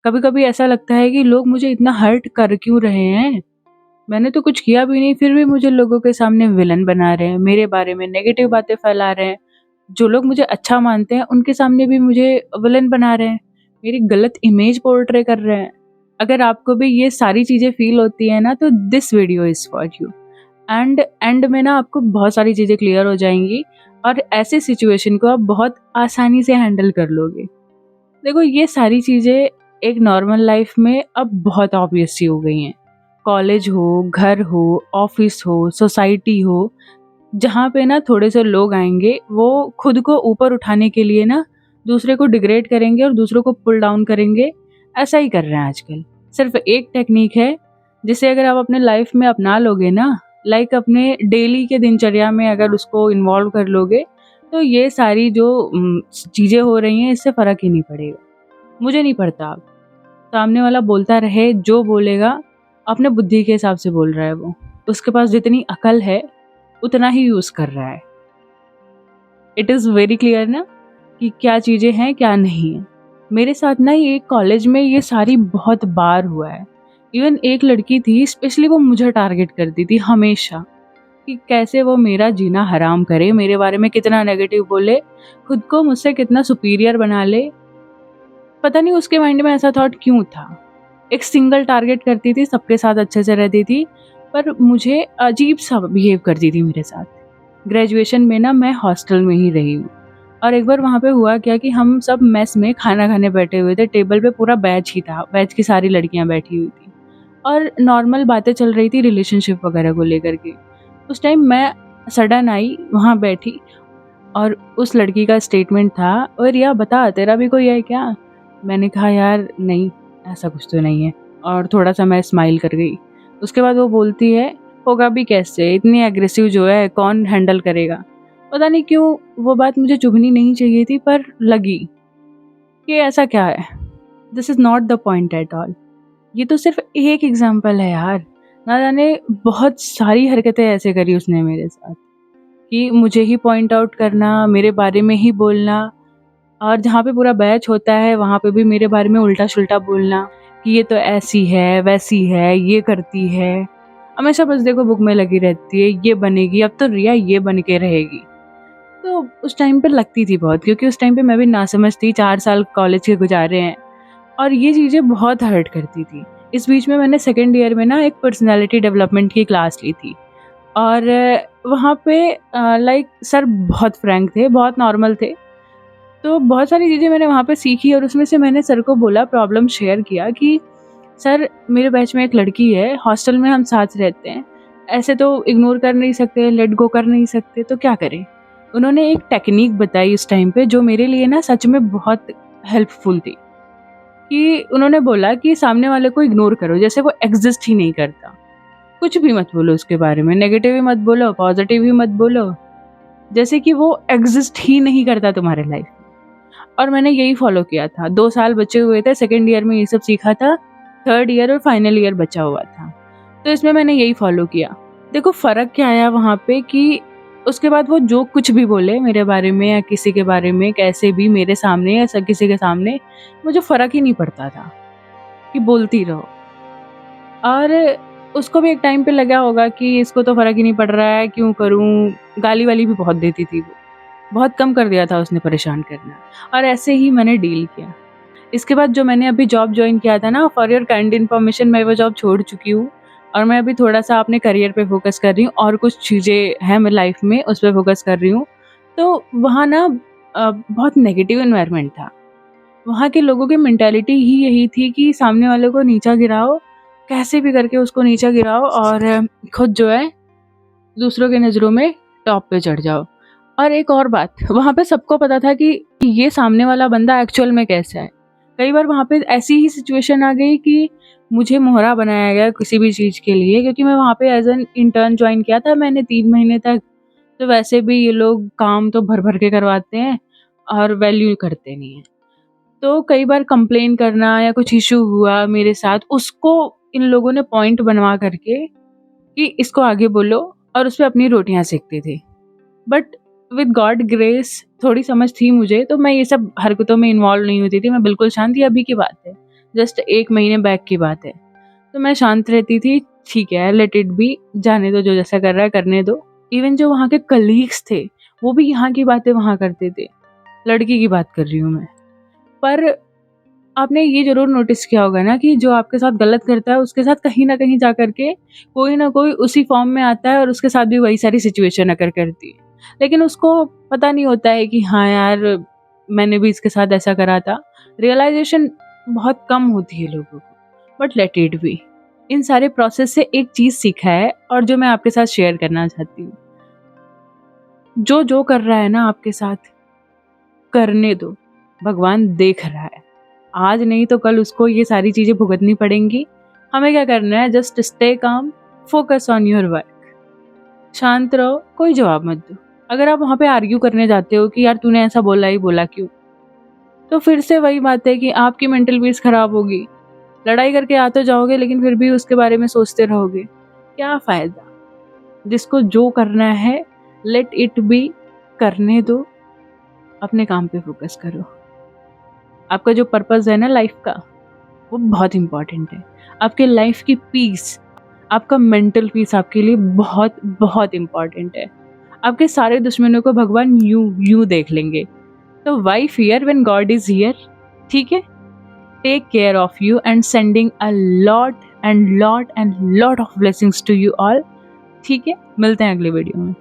कभी-कभी ऐसा लगता है कि लोग मुझे इतना हर्ट कर क्यों रहे हैं? मैंने तो कुछ किया भी नहीं, फिर भी मुझे लोगों के सामने विलन बना रहे हैं, मेरे बारे में नेगेटिव बातें फैला रहे हैं। जो लोग मुझे अच्छा मानते हैं, उनके सामने भी मुझे विलेन बना रहे हैं, मेरी गलत इमेज पोर्ट्रे कर रहे हैं। अगर आपको भी ये सारी चीज़ें फ़ील होती हैं ना, तो this video is for you. And में ना आपको बहुत सारी चीज़ें क्लियर हो जाएँगी और ऐसे सिचुएशन को आप बहुत आसानी से हैंडल कर लोगे। देखो, ये सारी चीज़ें एक नॉर्मल लाइफ़ में अब बहुत ऑब्वियस सी हो गई हैं। कॉलेज हो, घर हो, ऑफ़िस हो, सोसाइटी हो, जहाँ पे ना थोड़े से लोग आएँगे, वो खुद को ऊपर उठाने के लिए ना दूसरे को डिग्रेड करेंगे और दूसरों को पुल डाउन करेंगे। ऐसा ही कर रहे हैं आजकल। सिर्फ़ एक टेक्नीक है, जिसे अगर आप अपने लाइफ़ में अपना लोगे ना, लाइक अपने डेली के दिनचर्या में अगर उसको इन्वॉल्व कर लोगे, तो ये सारी जो चीज़ें हो रही हैं, इससे फ़र्क ही नहीं पड़ेगा। मुझे नहीं पड़ता अब, सामने वाला बोलता रहे, जो बोलेगा अपने बुद्धि के हिसाब से बोल रहा है वो। उसके पास जितनी अकल है, उतना ही यूज़ कर रहा है। इट इज़ वेरी क्लियर ना कि क्या चीज़ें हैं, क्या नहीं है। मेरे साथ ना ये कॉलेज में ये सारी बहुत बार हुआ है। इवन एक लड़की थी, स्पेशली वो मुझे टारगेट करती थी हमेशा, कि कैसे वो मेरा जीना हराम करे, मेरे बारे में कितना नेगेटिव बोले, खुद को मुझसे कितना सुपीरियर बना ले। पता नहीं उसके माइंड में ऐसा थॉट क्यों था। एक सिंगल टारगेट करती थी, सबके साथ अच्छे से रहती थी, पर मुझे अजीब-सा बिहेव करती थी मेरे साथ। ग्रेजुएशन में ना मैं हॉस्टल में ही रही हूँ और एक बार वहाँ पे हुआ क्या कि हम सब मेस में खाना खाने बैठे हुए थे, टेबल पे पूरा बैच ही था, बैच की सारी लड़कियाँ बैठी हुई थी और नॉर्मल बातें चल रही थी रिलेशनशिप वगैरह को लेकर के। उस टाइम मैं सडन आई, वहाँ बैठी और उस लड़की का स्टेटमेंट था, "ओए रिया, बता तेरा भी कोई है क्या?" मैंने कहा, "यार नहीं, ऐसा कुछ तो नहीं है" और थोड़ा-सा मैं स्माइल कर गई। उसके बाद वो बोलती है, "होगा भी कैसे? इतनी एग्रेसिव जो है कौन हैंडल करेगा?" पता नहीं क्यों वो बात मुझे चुभनी नहीं चाहिए थी, पर लगी कि ऐसा क्या है? This is not the point at all. ये तो सिर्फ़ एक एग्ज़ाम्पल है यार। ना जाने बहुत सारी हरकतें ऐसे करी उसने मेरे साथ कि मुझे ही पॉइंट आउट करना, मेरे बारे में ही बोलना और जहाँ पे पूरा बैच होता है, वहाँ पे भी मेरे बारे में उल्टा-सुल्टा बोलना कि ये तो ऐसी है, वैसी है, ये करती है। हमेशा बस देखो बुक में लगी रहती है, ये बनेगी, अब तो रिया ये बन के रहेगी। तो उस टाइम पे लगती थी बहुत, क्योंकि उस टाइम पे मैं भी नासमझ थी, 4 साल कॉलेज के गुज़ारे हैं और ये चीज़ें बहुत हर्ट करती थी। इस बीच में मैंने सेकंड ईयर में ना एक पर्सनैलिटी डेवलपमेंट की क्लास ली थी और वहाँ पे लाइक सर बहुत फ्रैंक थे, बहुत नॉर्मल थे। तो बहुत सारी चीज़ें मैंने वहाँ पे सीखी और उसमें से मैंने सर को बोला, प्रॉब्लम शेयर किया कि सर, मेरे बैच में एक लड़की है, हॉस्टल में हम साथ रहते हैं। ऐसे तो इग्नोर कर नहीं सकते, लेट गो कर नहीं सकते, तो क्या करें? उन्होंने एक टेक्नीक बताई उस टाइम पे, जो मेरे लिए ना सच में बहुत हेल्पफुल थी, कि उन्होंने बोला कि सामने वाले को इग्नोर करो, जैसे वो एक्ज़िस्ट ही नहीं करता। कुछ भी मत बोलो उसके बारे में, नेगेटिव भी मत बोलो, पॉज़िटिव भी मत बोलो, जैसे कि वो एक्ज़िस्ट ही नहीं करता तुम्हारे लाइफ़ में। और मैंने यही फ़ॉलो किया था। 2 साल बचे हुए थे, सेकंड ईयर में ये सब सीखा था, थर्ड ईयर और फाइनल ईयर बचा हुआ था। तो इसमें मैंने यही फ़ॉलो किया। देखो फ़र्क क्या आया वहाँ पे कि उसके बाद वो जो कुछ भी बोले मेरे बारे में या किसी के बारे में, कैसे भी मेरे सामने या किसी के सामने, मुझे फ़र्क ही नहीं पड़ता था कि बोलती रहो। और उसको भी एक टाइम पे लगा होगा कि इसको तो फ़र्क ही नहीं पड़ रहा है, क्यों करूँ? गाली-वाली भी बहुत देती थी वो। बहुत कम कर दिया था उसने परेशान करना और ऐसे ही मैंने डील किया। इसके बाद जो मैंने अभी जॉब जॉइन किया था ना, फॉर योर काइंड इन्फॉर्मेशन, मैं वो जॉब छोड़ चुकी हूँ और मैं अभी थोड़ा-सा अपने करियर पे फ़ोकस कर रही हूँ और कुछ चीज़ें हैं मेरी लाइफ़ में, उस पे फ़ोकस कर रही हूँ। तो वहाँ ना बहुत नेगेटिव एनवायरनमेंट था। वहाँ के लोगों की मेंटालिटी ही यही थी कि सामने वाले को नीचा गिराओ, कैसे भी करके उसको नीचा गिराओ और खुद जो है दूसरों की नज़रों में टॉप पे चढ़ जाओ। और एक और बात, वहाँ पे सबको पता था कि ये सामने वाला बंदा एक्चुअल में कैसा है। कई बार वहाँ पे ऐसी ही सिचुएशन आ गई कि मुझे मोहरा बनाया गया किसी भी चीज़ के लिए, क्योंकि मैं वहाँ पे एज़ एन इंटर्न जॉइन किया था मैंने 3 महीने तक। तो वैसे भी ये लोग काम तो भर-भर के करवाते हैं और वैल्यू करते नहीं हैं। तो कई बार कंप्लेन करना या कुछ इश्यू हुआ मेरे साथ, उसको इन लोगों ने पॉइंट बनवा करके कि इसको आगे बोलो और उसपे अपनी रोटियाँ सेकते थे। बट विद गॉड ग्रेस थोड़ी समझ थी मुझे, तो मैं ये सब हरकतों में इन्वॉल्व नहीं होती थी, मैं बिल्कुल शांत थी। अभी की बात है, जस्ट 1 महीने बैक की बात है। तो मैं शांत रहती थी, ठीक है लेट इट बी, जाने दो, जो जैसा कर रहा है करने दो। इवन जो वहाँ के कलीग्स थे, वो भी यहाँ की बातें वहाँ करते थे। लड़की की बात कर रही हूँ मैं। पर आपने ये ज़रूर नोटिस किया होगा ना कि जो आपके साथ गलत करता है, उसके साथ कहीं न कहीं जा कर के कोई न कोई उसी फ़ॉर्म में आता है और उसके साथ भी वही सारी सिचुएशन अकर करती है। लेकिन उसको पता नहीं होता है कि हाँ यार, मैंने भी इसके साथ ऐसा करा था। रियलाइज़ेशन बहुत कम होती है लोगों को, बट लेट इट बी। इन सारे प्रोसेस से एक चीज़ सीखा है और जो मैं आपके साथ शेयर करना चाहती हूँ। जो कर रहा है ना आपके साथ, करने दो, भगवान देख रहा है। आज नहीं तो कल उसको ये सारी चीज़ें भुगतनी पड़ेंगी। हमें क्या करना है, just stay calm, focus on your work. शांत रहो, कोई जवाब मत दो। अगर आप वहाँ पे आर्ग्यू करने जाते हो कि यार तूने ऐसा बोला ही बोला क्यों? तो फिर से वही बात है कि आपकी मेंटल पीस खराब होगी। लड़ाई करके आ तो जाओगे लेकिन फिर भी उसके बारे में सोचते रहोगे। क्या फ़ायदा? जिसको जो करना है लेट इट बी, करने दो, अपने काम पे फोकस करो। आपका जो पर्पस है ना लाइफ का, वो बहुत इम्पोर्टेंट है। आपके लाइफ की पीस, आपका मेंटल पीस आपके लिए बहुत बहुत इम्पोर्टेंट है। आपके सारे दुश्मनों को भगवान यूं यूं देख लेंगे। तो why fear when God is here? ठीक है, take care of you and sending a lot and lot and lot of blessings to you all. ठीक है, मिलते हैं अगले वीडियो में।